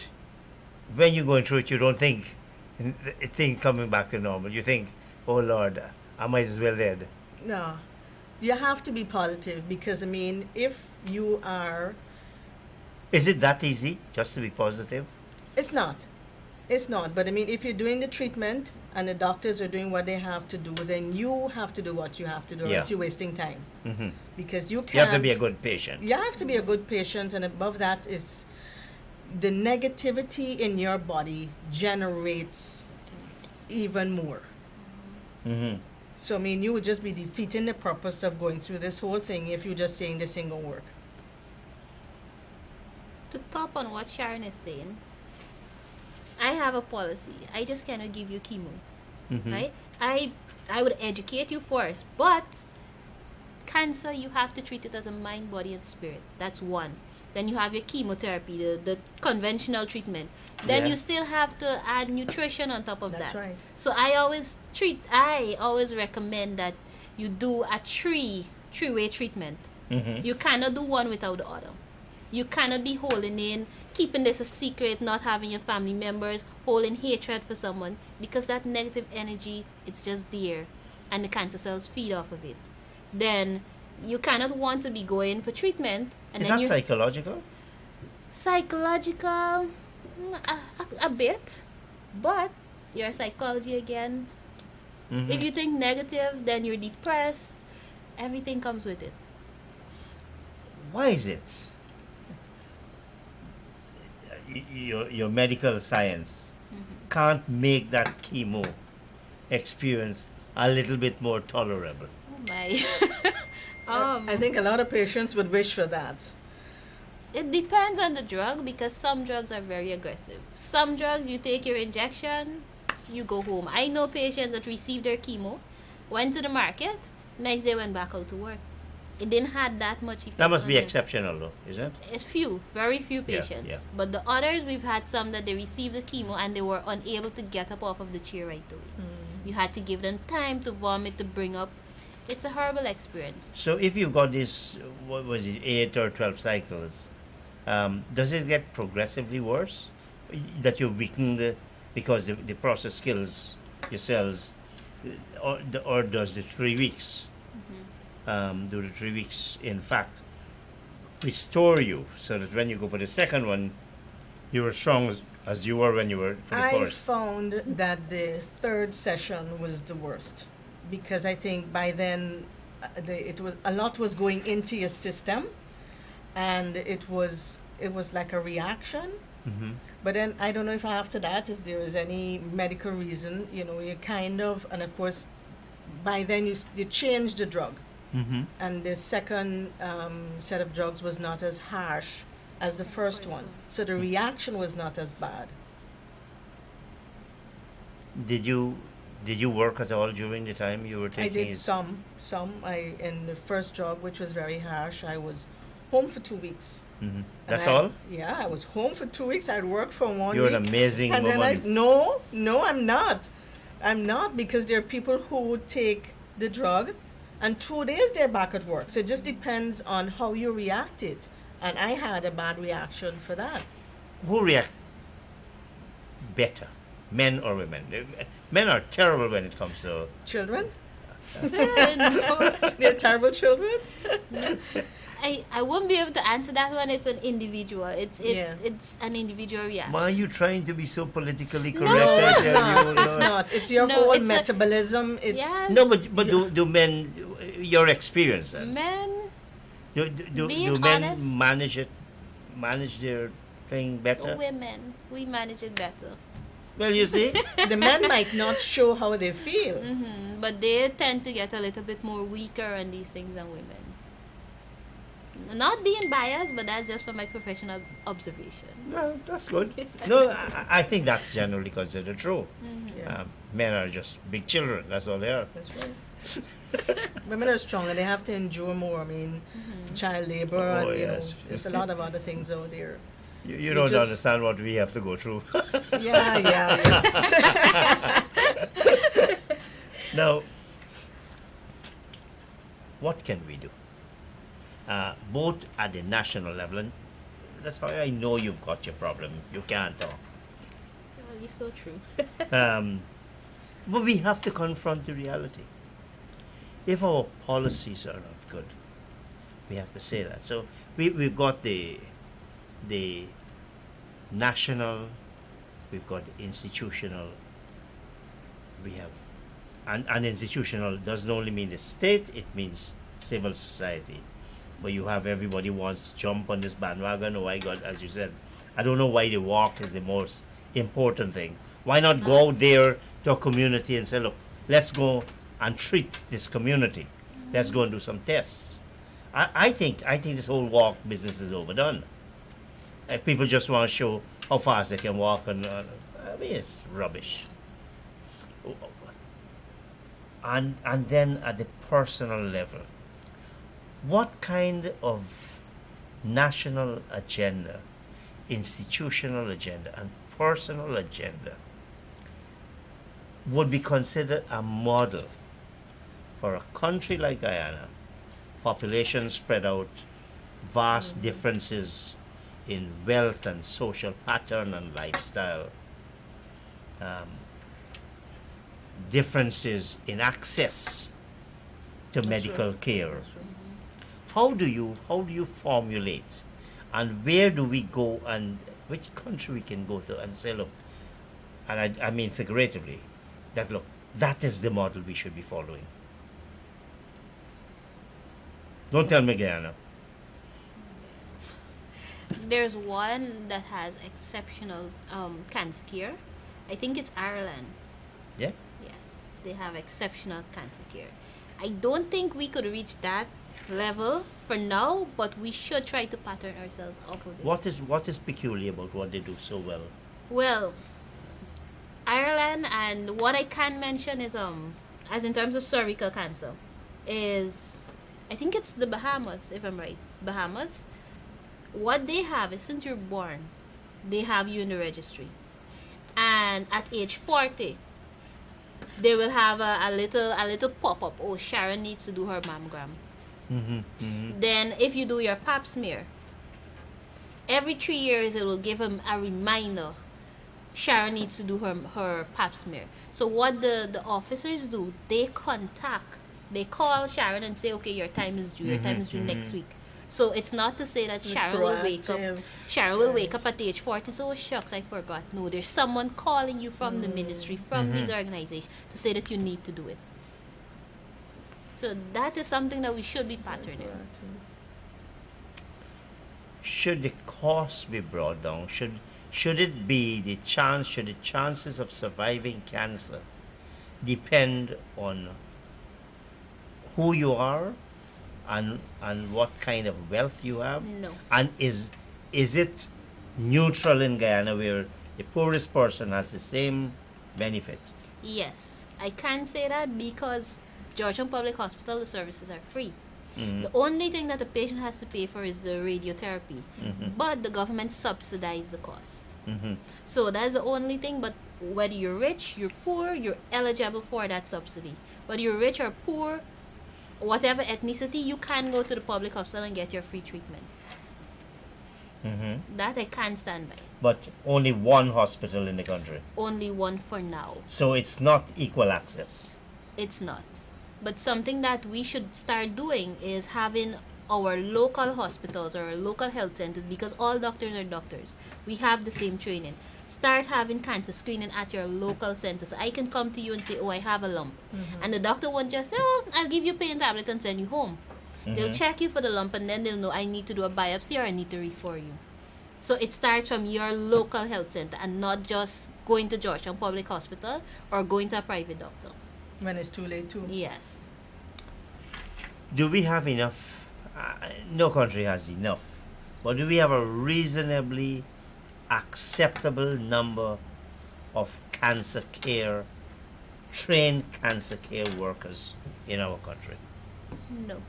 when you're going through it, you don't think thing coming back to normal. You think, oh Lord, I might as well dead. No. You have to be positive, because, I mean, if you are... Is it that easy just to be positive? It's not. It's not. But, I mean, if you're doing the treatment and the doctors are doing what they have to do, then you have to do what you have to do, or Yeah. else you're wasting time. Mm-hmm. Because you can't... You have to be a good patient. You have to be a good patient, and above that is the negativity in your body generates even more. Mm-hmm. So, I mean, you would just be defeating the purpose of going through this whole thing if you're just saying this ain't gonna work. To top on what Sharon is saying, I have a policy. I just cannot give you chemo. Mm-hmm. Right? I would educate you first, but cancer, you have to treat it as a mind, body, and spirit. That's one. Then you have your chemotherapy, the conventional treatment. Then Yeah. you still have to add nutrition on top of That's that. right. So I always recommend that you do a three-way treatment. Mm-hmm. You cannot do one without the other. You cannot be holding in, keeping this a secret, not having your family members, holding hatred for someone, because that negative energy, it's just there, and the cancer cells feed off of it. Then you cannot want to be going for treatment, and Is then that you psychological? psychological, a bit, but your psychology again. Mm-hmm. If you think negative, then you're depressed. Everything comes with it. Why is it your medical science can't make that chemo experience a little bit more tolerable? Oh my. I think a lot of patients would wish for that. It depends on the drug, because some drugs are very aggressive. Some drugs, you take your injection, you go home. I know patients that received their chemo, went to the market, next day went back out to work. It didn't have that much effect. That must on be them. exceptional, though, isn't it? It's very few Yeah, patients. yeah. But the others, we've had some that they received the chemo and they were unable to get up off of the chair right away. You had to give them time to vomit, to bring up. It's a horrible experience. So if you've got this, what was it, 8 or 12 cycles, does it get progressively worse? That you've weakened because the process kills your cells, or does the 3 weeks, do the 3 weeks, in fact, restore you so that when you go for the second one, you're as strong as you were when you were for the I first? found that the third session was the worst, because I think by then it was a lot was going into your system, and it was like a reaction. Mm-hmm. But then I don't know if after that, if there is any medical reason, you kind of, and of course, by then you change the drug, Mm-hmm. and the second set of drugs was not as harsh as the first one, so the reaction was not as bad. Did you work at all during the time you were I taking did it? some. In the first drug, which was very harsh, I was home for 2 weeks. Mm-hmm. And That's I- all? Yeah, I was home for 2 weeks. I'd work for 1 You're week. an amazing and woman. then no, I'm not. I'm not, because there are people who would take the drug, and 2 days they're back at work. So it just depends on how you react it. And I had a bad reaction for that. Who react better, men or women? Men are terrible when it comes to. Children? No, They're terrible children? I won't be able to answer that one. It's an individual. It's an individual reaction. Why are you trying to be so politically No, correct? No, I it's tell not. you? It's not. It's your No, whole it's a- metabolism. It's Yes. No, but do men, your experience then, Men, do being men honest- manage their thing better? women, we manage it better. Well, you see, the men might not show how they feel. But they tend to get a little bit more weaker on these things than women. Not being biased, but that's just from my professional observation. well, that's good. No, I think that's generally considered true. Yeah, Men are just big children. That's all they are. that's right. Women are stronger. They have to endure more. I mean, child labor, Oh, and yes. there's a lot of other things out there. You don't just- understand what we have to go through. Yeah. Now, what can we do? Both at the national level, and that's how I know you've got your problem. You can't talk. Well, you're so true. But we have to confront the reality. If our policies are not good, we have to say that. So we've got the national, we've got the institutional, we have, and institutional doesn't only mean the state, it means civil society. But you have everybody wants to jump on this bandwagon. Oh my God, as you said, I don't know why the walk is the most important thing. Why not go out there to a community and say, look, let's go and treat this community. Let's go and do some tests. I think this whole walk business is overdone. People just want to show how fast they can walk, and I mean, it's rubbish. And then at the personal level, what kind of national agenda, institutional agenda, and personal agenda would be considered a model for a country like Guyana, population spread out, vast differences in wealth and social pattern and lifestyle, differences in access to medical care. How do you formulate, and where do we go, and which country we can go to and say, look, and I mean figuratively, that look, that is the model we should be following. Don't tell me Guyana. There's one that has exceptional cancer care. I think it's Ireland. Yeah? Yes, they have exceptional cancer care. I don't think we could reach that level for now, but we should try to pattern ourselves off of it. What is peculiar about what they do so well? Well, Ireland, and what I can mention is as in terms of cervical cancer, is I think it's the Bahamas, if I'm right. Bahamas. What they have is, since you're born, they have you in the registry, and at age 40, they will have a little pop-up. Oh, Sharon needs to do her mammogram. Then if you do your pap smear, every 3 years it will give them a reminder. Sharon needs to do her pap smear. So what the officers do, they call Sharon and say, okay, your time is due. Your time is due next week. So it's not to say that It's Sharon will wake up. proactive. Sharon will wake up at age 40 and say, oh shucks, I forgot. No, there's someone calling you from the ministry, from these organizations, to say that you need to do it. So that is something that we should be patterning. Should the cost be brought down? Should it be the chances of surviving cancer depend on who you are and what kind of wealth you have? No. And is it neutral in Guyana where the poorest person has the same benefit? Yes, I can say that because Georgetown Public Hospital, the services are free. Mhm. The only thing that the patient has to pay for is the radiotherapy, but the government subsidizes the cost. Mhm. So that's the only thing. But whether you're rich, you're poor, you're eligible for that subsidy. Whether you're rich or poor, whatever ethnicity, you can go to the public hospital and get your free treatment. Mhm. That I can stand by. But only one hospital in the country. Only one for now. So it's not equal access. It's not. But something that we should start doing is having our local hospitals or our local health centers, because all doctors are doctors. We have the same training. Start having cancer screening at your local center. So I can come to you and say, oh, I have a lump. And the doctor won't just say, oh, I'll give you pain tablet and send you home. They'll check you for the lump, and then they'll know I need to do a biopsy or I need to refer you. So it starts from your local health center and not just going to Georgetown Public Hospital or going to a private doctor. When it's too late too. Yes. Do we have enough? No country has enough, but do we have a reasonably acceptable number of trained cancer care workers in our country? No.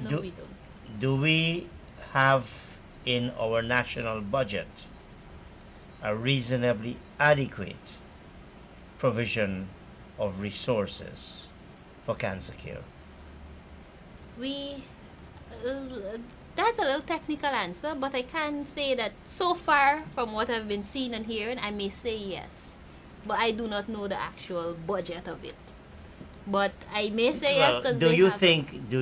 No, Do- we don't. Do we have in our national budget a reasonably adequate provision of resources for cancer care? We that's a little technical answer, but I can say that so far from what I've been seeing and hearing, I may say yes, but I do not know the actual budget of it. But I may say yes because do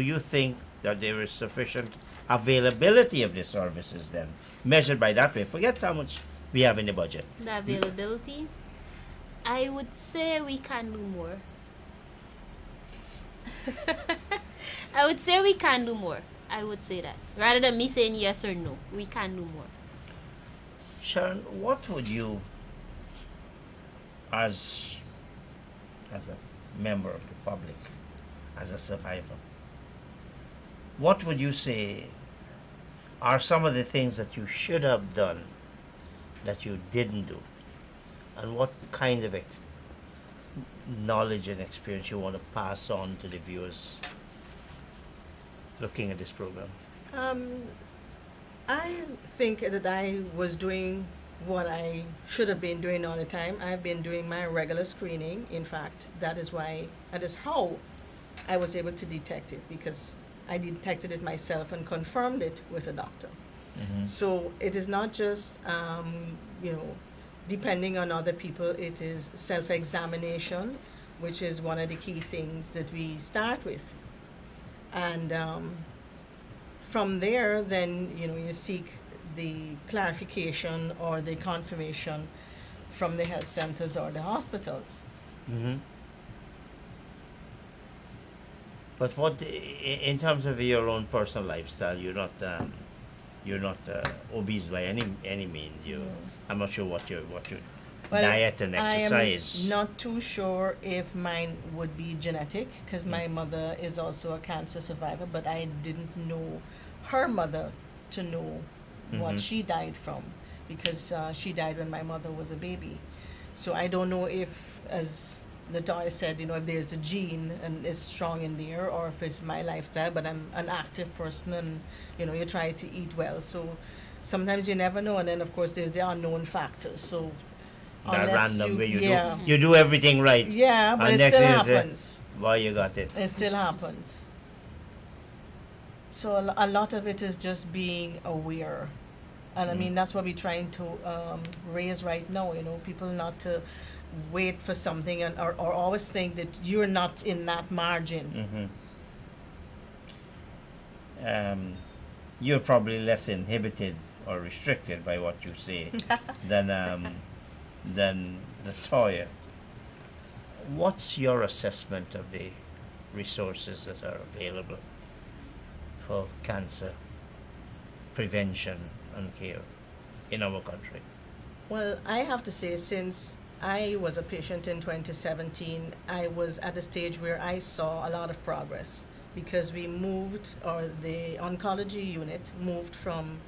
you think that there is sufficient availability of the services then, measured by that way? Forget how much we have in the budget. the availability, I would say we can do more. I would say we can do more. I would say that. Rather than me saying yes or no, we can do more. Sharon, what would you, as a member of the public, as a survivor, what would you say are some of the things that you should have done that you didn't do? And what kind of knowledge and experience you want to pass on to the viewers looking at this program? Um, I think that I was doing what I should have been doing all the time. I've been doing my regular screening. In fact, that is how I was able to detect it, because I detected it myself and confirmed it with a doctor. So it is not just, depending on other people, it is self-examination, which is one of the key things that we start with. And from there, then, you seek the clarification or the confirmation from the health centers or the hospitals. But what, in terms of your own personal lifestyle, you're not obese by any means. I'm not sure what your diet and exercise. I am not too sure if mine would be genetic, because my mother is also a cancer survivor, but I didn't know her mother to know what she died from, because she died when my mother was a baby. So I don't know if, as Latoya said, if there's a gene and it's strong in there, or if it's my lifestyle. But I'm an active person, and you try to eat well. So sometimes you never know, and then of course there's the unknown factors. So that random way yeah. you do everything right. Yeah, but and it next still thing is, happens. Why you got it? It still happens. So a lot of it is just being aware. And I mean, that's what we're trying to raise right now, people not to wait for something or always think that you're not in that margin. You're probably less inhibited or restricted by what you say than Latoya. What's your assessment of the resources that are available for cancer prevention and care in our country? Well, I have to say, since I was a patient in 2017, I was at a stage where I saw a lot of progress, because we moved, or the oncology unit moved from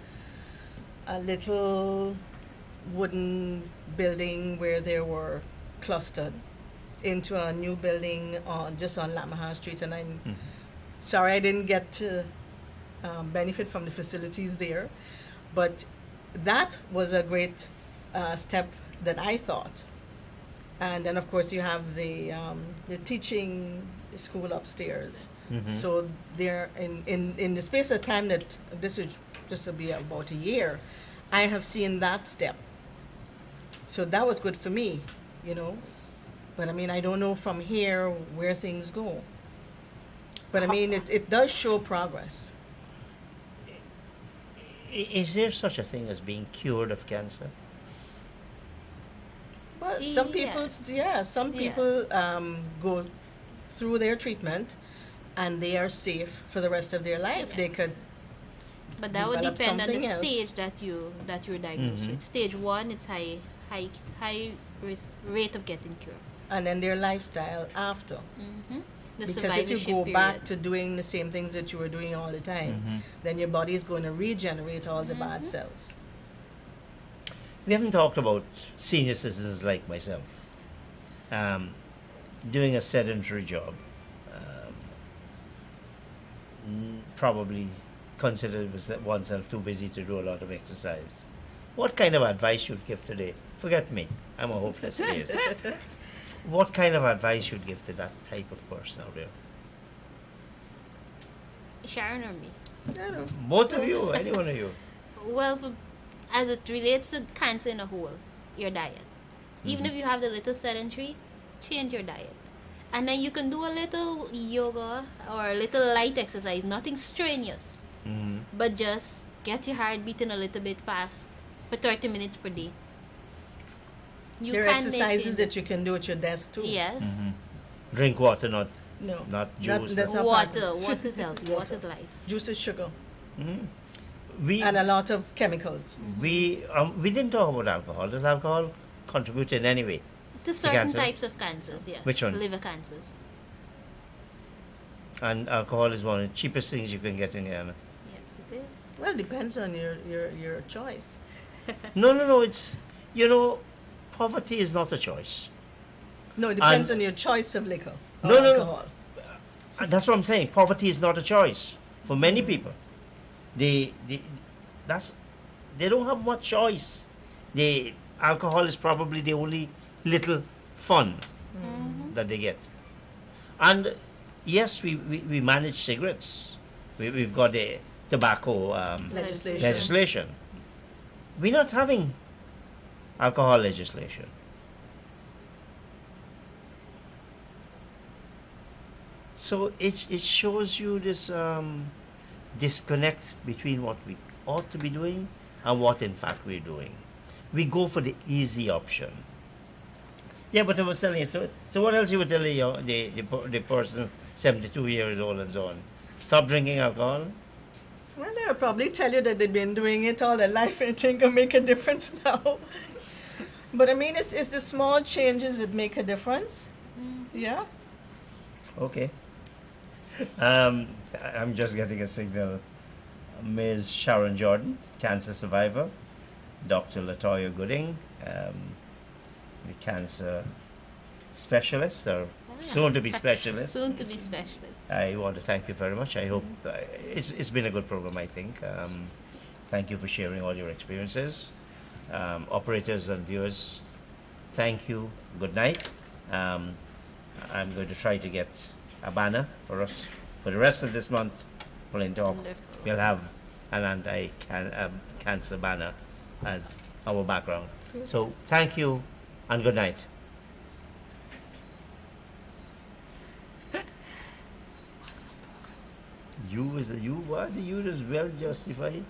a little wooden building where they were clustered into a new building just on Lamaha Street. And I'm sorry I didn't get to benefit from the facilities there, but that was a great step that I thought. And then of course you have the teaching school upstairs. So there, in the space of time that this will be about a year, I have seen that step. So that was good for me, But I mean, I don't know from here where things go. But I mean, it does show progress. Is there such a thing as being cured of cancer? Well, some people, some people go through their treatment and they are safe for the rest of their life. They could, but that would depend on the else. stage that you're diagnosed with. Stage 1, it's high risk rate of getting cured. And then their lifestyle after. The Because if you survivorship go period. back to doing the same things that you were doing all the time, then your body is going to regenerate all the bad cells. We haven't talked about senior citizens like myself doing a sedentary job, probably consider oneself too busy to do a lot of exercise. What kind of advice you'd give today? Forget me, I'm a hopeless case. What kind of advice you'd give to that type of person out there? Sharon or me? I don't know. Both of you, any one of you. Well, as it relates to cancer in a whole, your diet. Even if you have the little sedentary, change your diet. And then you can do a little yoga or a little light exercise, nothing strenuous. But just get your heart beating a little bit fast for 30 minutes per day. There are exercises that you can do at your desk too. Yes. Drink water, not That's juice. not Water. Water is healthy. Water is life. Juice is sugar We and a lot of chemicals. we didn't talk about alcohol. Does alcohol contribute in any way? To certain cancer? types of cancers, yes. Which one? Liver cancers. And alcohol is one of the cheapest things you can get in Ghana. Yes, it is. Well, depends on your choice. No. It's poverty is not a choice. No, it depends on your choice of liquor. Or No. alcohol. And that's what I'm saying. Poverty is not a choice for many people. they that's they don't have much choice. The alcohol is probably the only little fun that they get. And yes, we manage cigarettes. We've got a tobacco legislation. We're not having alcohol legislation. So it shows you this disconnect between what we ought to be doing and what in fact we're doing. We go for the easy option. Yeah, but I was telling you, so what else you were telling the person 72 years old and so on? Stop drinking alcohol? Well, they'll probably tell you that they've been doing it all their life and think it'll make a difference now. But I mean, it's the small changes that make a difference. Yeah. Okay. I'm just getting a signal. Ms. Sharon Jordon, cancer survivor. Dr. Gooding, the cancer specialist, or soon to be specialist. Soon to be specialist. I want to thank you very much. I hope it's been a good program, I think. Thank you for sharing all your experiences. Operators and viewers, thank you. Good night. I'm going to try to get a banner for us for the rest of this month. Plain Talk. Wonderful. We'll have an anti-cancer banner as our background. So thank you and good night. You as well justified.